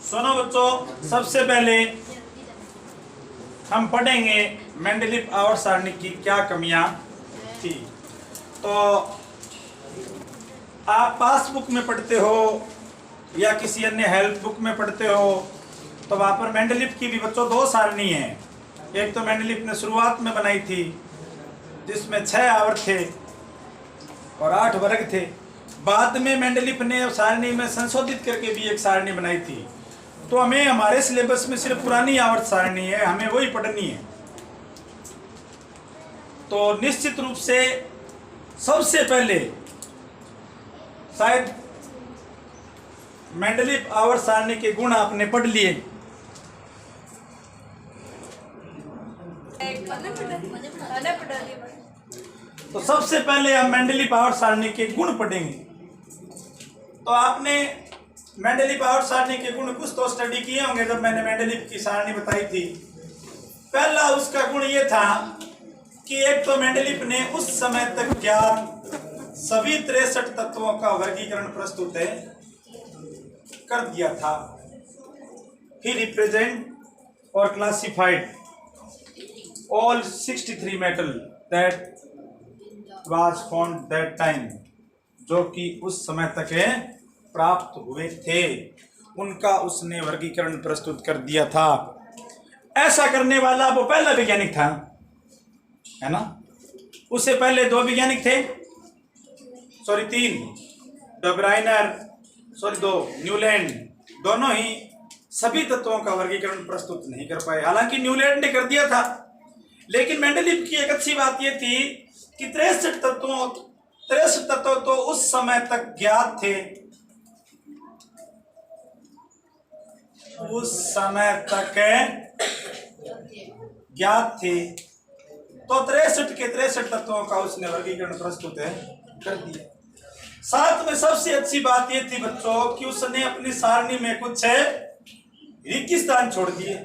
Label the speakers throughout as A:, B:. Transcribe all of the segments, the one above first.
A: सुनो बच्चों, सबसे पहले हम पढ़ेंगे मेंडलीव आवर्त सारणी की क्या कमियां थी। तो आप पासबुक में पढ़ते हो या किसी अन्य हेल्प बुक में पढ़ते हो तो वहां पर मेंडलीव की भी बच्चों दो सारणी है। एक तो मेंडलीव ने शुरुआत में बनाई थी जिसमें 6 आवर्त थे और 8 वर्ग थे। बाद में मेंडलीव ने सारणी में संशोधित करके भी एक सारणी बनाई थी। तो हमें हमारे सिलेबस में सिर्फ पुरानी आवर्त सारणी है, हमें वही पढ़नी है। तो निश्चित रूप से सबसे पहले शायद मेंडलीव आवर्त सारणी के गुण आपने पढ़ लिए। तो सबसे पहले हम मेंडलीव आवर्त सारणी के गुण पढ़ेंगे। तो आपने मेंडलीव आवर्त सारणी के गुण कुछ तो स्टडी किए होंगे जब मैंने मेंडलीव की सारणी बताई थी। पहला उसका गुण ये था कि एक तो मेंडलीव ने उस समय तक ज्ञात सभी 63 तत्वों का वर्गीकरण प्रस्तुत कर दिया था। ही रिप्रेजेंट और classified all 63 metal that was found that time, जो कि उस समय तक प्राप्त हुए थे उनका उसने वर्गीकरण प्रस्तुत कर दिया था। ऐसा करने वाला वो पहला वैज्ञानिक था, है ना। उससे पहले 2 वैज्ञानिक थे, 3 डब्राइनर 2 न्यूलैंड, दोनों ही सभी तत्वों का वर्गीकरण प्रस्तुत नहीं कर पाए। हालांकि न्यूलैंड ने कर दिया था, लेकिन मेंडलीव की एक अच्छी बात यह थी कि 63 तत्व तो उस समय तक ज्ञात थे, उस समय तक ज्ञात थे। तो 63 के 63 तत्वों का उसने वर्गीकरण प्रस्तुत कर दिया। साथ में सबसे अच्छी बात यह थी बच्चों कि उसने अपनी सारणी में कुछ रिक्त स्थान छोड़ दिए।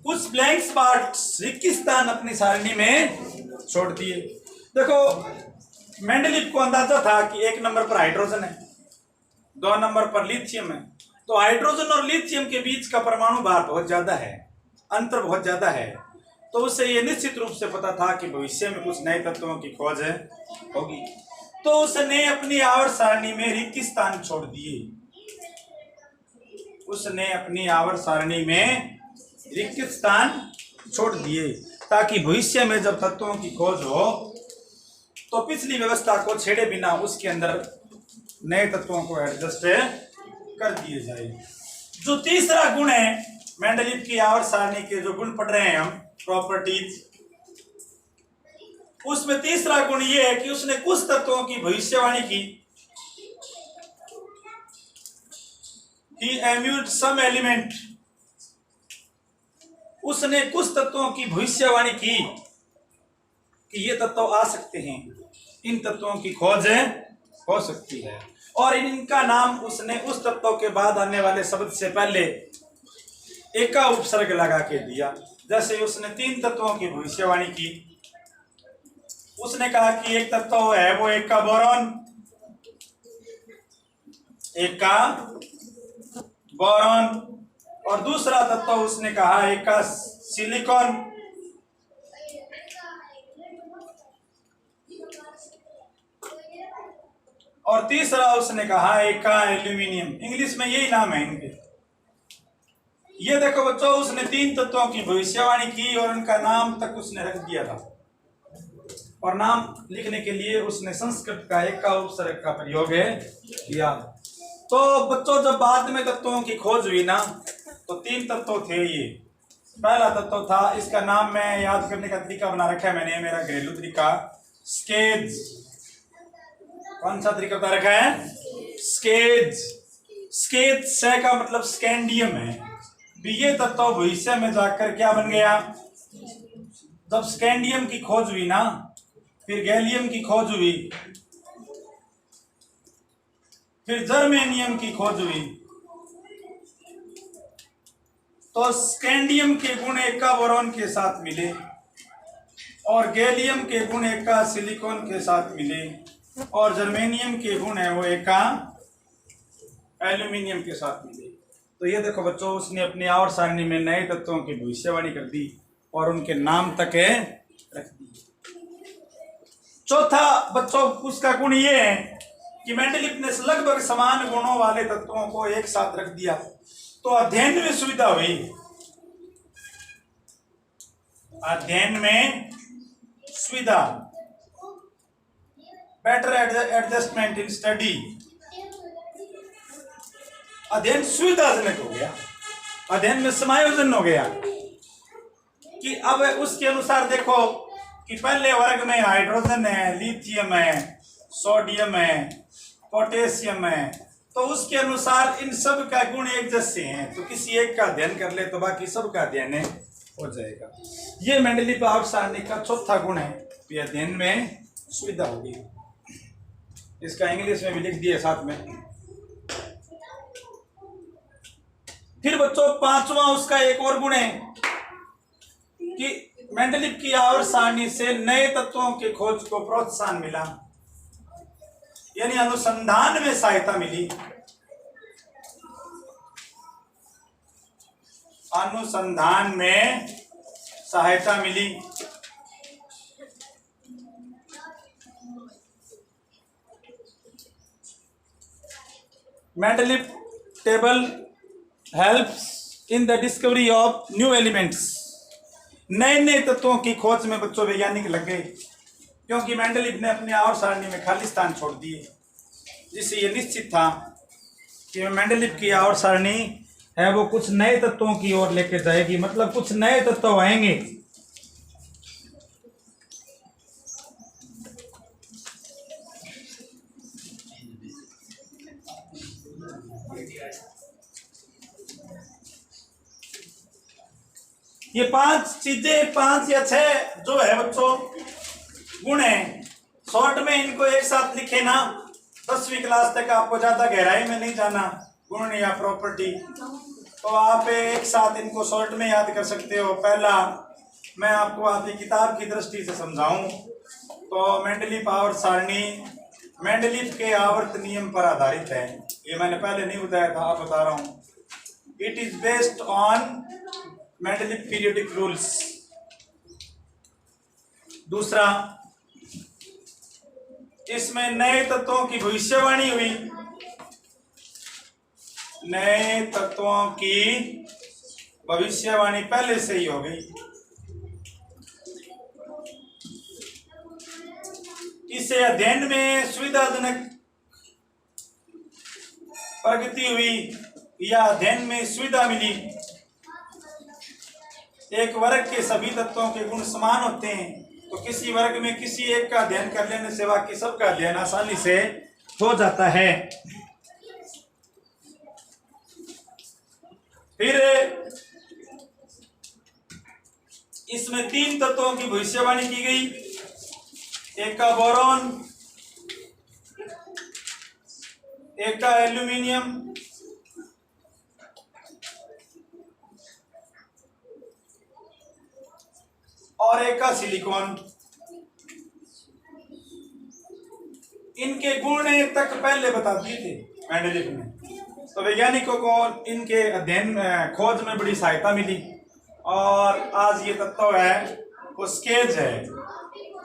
A: कुछ ब्लैंक स्पॉट्स रिक्त स्थान अपनी सारणी में छोड़ दिए। देखो, मेंडलीव को अंदाजा था कि 1 नंबर पर हाइड्रोजन है, 2 नंबर पर लिथियम है। तो हाइड्रोजन और लिथियम के बीच का परमाणु भार बहुत ज्यादा है, अंतर बहुत ज्यादा है। तो उससे यह निश्चित रूप से पता था कि भविष्य में कुछ नए तत्वों की खोज होगी। तो उसने अपनी आवर्त सारणी में रिक्त स्थान छोड़ दिए। उसने अपनी आवर्त सारणी में रिक्त स्थान छोड़ दिए ताकि भविष्य में जब तत्वों की खोज हो तो पिछली व्यवस्था को छेड़े बिना उसके अंदर नए तत्वों को एडजस्ट कर दिए जाए। जो तीसरा गुण है मेंडलीव की आवर्त सारणी के, जो गुण पढ़ रहे हैं हम, प्रॉपर्टीज, उसमें तीसरा गुण यह है कि उसने कुछ तत्वों की भविष्यवाणी की। He emued some element, उसने कुछ तत्वों की भविष्यवाणी की कि ये तत्व आ सकते हैं, इन तत्वों की खोज हो सकती है, और इनका नाम उसने उस तत्व के बाद आने वाले शब्द से पहले एका उपसर्ग लगा के दिया। जैसे उसने 3 तत्वों की भविष्यवाणी की। उसने कहा कि एक तत्व है वो एका बोरॉन, और दूसरा तत्व उसने कहा एका सिलिकॉन, और तीसरा उसने कहा एका एल्यूमिनियम। इंग्लिश में यही नाम है इनके। ये देखो बच्चों, उसने 3 तत्वों की भविष्यवाणी की और उनका नाम तक उसने रख दिया था, और नाम लिखने के लिए उसने संस्कृत का एका उपसर्ग का प्रयोग किया। तो बच्चों, जब बाद में तत्वों की खोज हुई ना, तो 3 तत्व थे। ये पहला तत्व था, इसका नाम मैं याद करने का तरीका बना रखा है मैंने, मेरा घरेलू तरीका, स्केज। कौन सा तरीका बता रखा है? स्केज। स्केज से का मतलब स्कैंडियम है। ये तत्व भविष्य में जाकर क्या बन गया? जब स्कैंडियम की खोज हुई ना, फिर गैलियम की खोज हुई, फिर जर्मेनियम की खोज हुई, तो स्कैंडियम के गुण एका बोरॉन के साथ मिले और गैलियम के गुण एका सिलिकॉन के साथ मिले। और जर्मेनियम के गुण है वो एका एल्यूमिनियम के साथ मिले। तो ये देखो बच्चों, उसने अपनी आवर्त सारणी में नए तत्वों की भविष्यवाणी कर दी और उनके नाम तक रख दिए। चौथा बच्चों उसका गुण ये है कि मेंडलीफ ने लगभग समान गुणों वाले तत्वों को एक साथ रख दिया तो अध्ययन में सुविधा हुई। अध्ययन में सुविधा, बेटर एडजस्टमेंट इन स्टडी, अध्ययन सुविधाजनक हो गया, अध्ययन में समायोजन हो गया कि अब उसके अनुसार देखो कि पहले वर्ग में हाइड्रोजन है, लिथियम है, सोडियम है, पोटेशियम है, तो उसके अनुसार इन सब का गुण एक जैसे हैं, तो किसी एक का अध्ययन कर ले तो बाकी सब का अध्ययन हो जाएगा। ये मेंडलीफ आवर्त सारणी का चौथा गुण है, ये अध्ययन में सुविधा होगी। इसका इंग्लिश में भी लिख दिया साथ में। फिर बच्चों पांचवा उसका एक और गुण है कि मेंडलीफ की आवर्त सारणी से नए तत्वों के खोज को प्रोत्साहन मिला, यानी अनुसंधान में सहायता मिली। अनुसंधान में सहायता मिली। Mendeleev table helps in the discovery of new elements. नए नए तत्वों की खोज में बच्चों वैज्ञानिक लग गए, क्योंकि मेंडलीफ ने अपने आवर्त सारणी में खाली स्थान छोड़ दिए, जिससे ये निश्चित था कि मेंडलीफ की आवर्त सारणी है वो कुछ नए तत्वों की ओर लेके जाएगी, मतलब कुछ नए तत्व आएंगे। ये पांच चीजें, पांच या छह जो है बच्चों गुण है, शॉर्ट में इनको एक साथ लिखे ना, 10वीं क्लास तक आपको ज्यादा गहराई में नहीं जाना गुण या प्रॉपर्टी, तो आप एक साथ इनको शॉर्ट में याद कर सकते हो। पहला मैं आपको आपकी किताब की दृष्टि से समझाऊं तो मेंडलीफ आवर्त सारणी मेंडलीफ के आवर्त नियम पर आधारित है। ये मैंने पहले नहीं बताया था, आप बता रहा हूं। It is based on Mendeleev periodic rules. दूसरा, इसमें नए तत्वों की भविष्यवाणी हुई, नए तत्वों की भविष्यवाणी पहले से ही हो गई। इससे अध्ययन में सुविधाजनक प्रगति हुई या अध्ययन में सुविधा मिली। एक वर्ग के सभी तत्वों के गुण समान होते हैं, तो किसी वर्ग में किसी एक का अध्ययन कर लेने से बाकी सबका अध्ययन आसानी से हो जाता है। फिर इसमें 3 तत्वों की भविष्यवाणी की गई, एक का बोरॉन, एक का एल्यूमिनियम और एक का सिलिकॉन। इनके गुण तक पहले बता दिए थे मेंडलीफ ने, तो वैज्ञानिकों को इनके अध्ययन खोज में बड़ी सहायता मिली। और आज ये तत्व है वो स्केज है,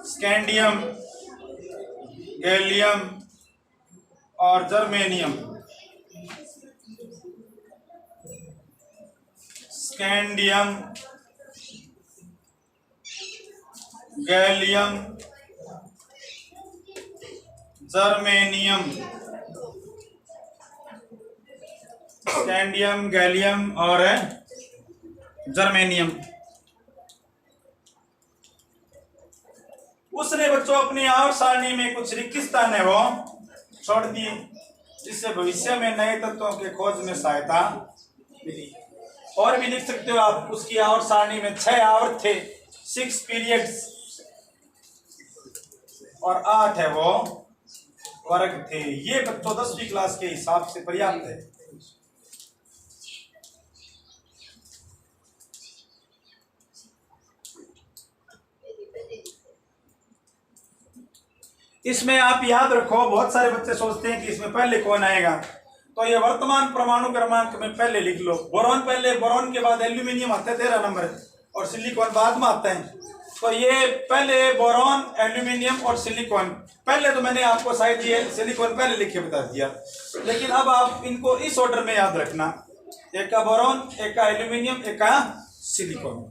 A: स्कैंडियम, गैलियम और germanium. Scandium, gallium, germanium, scandium, gallium और जर्मेनियम। उसने बच्चों अपनी आवर्त सारणी में कुछ रिक्त स्थान है वो छोड़ दिए, जिससे भविष्य में नए तत्वों के खोज में सहायता मिली। और भी लिख सकते हो आप, उसकी आवर्त सारणी में 6 आवर्त थे, 6 पीरियड्स, और 8 है वो वर्ग थे। ये बच्चों 10वीं क्लास के हिसाब से पर्याप्त है। इसमें आप याद रखो, बहुत सारे बच्चे सोचते हैं कि इसमें पहले कौन आएगा, तो ये वर्तमान परमाणु क्रमांक में पहले लिख लो। बोरॉन पहले, बोरॉन के बाद एल्यूमिनियम आता है 13 नंबर, और सिलिकॉन बाद में आता है। तो ये पहले बोरॉन, एल्यूमिनियम और सिलिकॉन। पहले तो मैंने आपको शायद ये सिलिकॉन पहले लिख के बता दिया, लेकिन अब आप इनको इस ऑर्डर में याद रखना, एक का बोरॉन, एक का एल्यूमिनियम, एक का सिलिकॉन।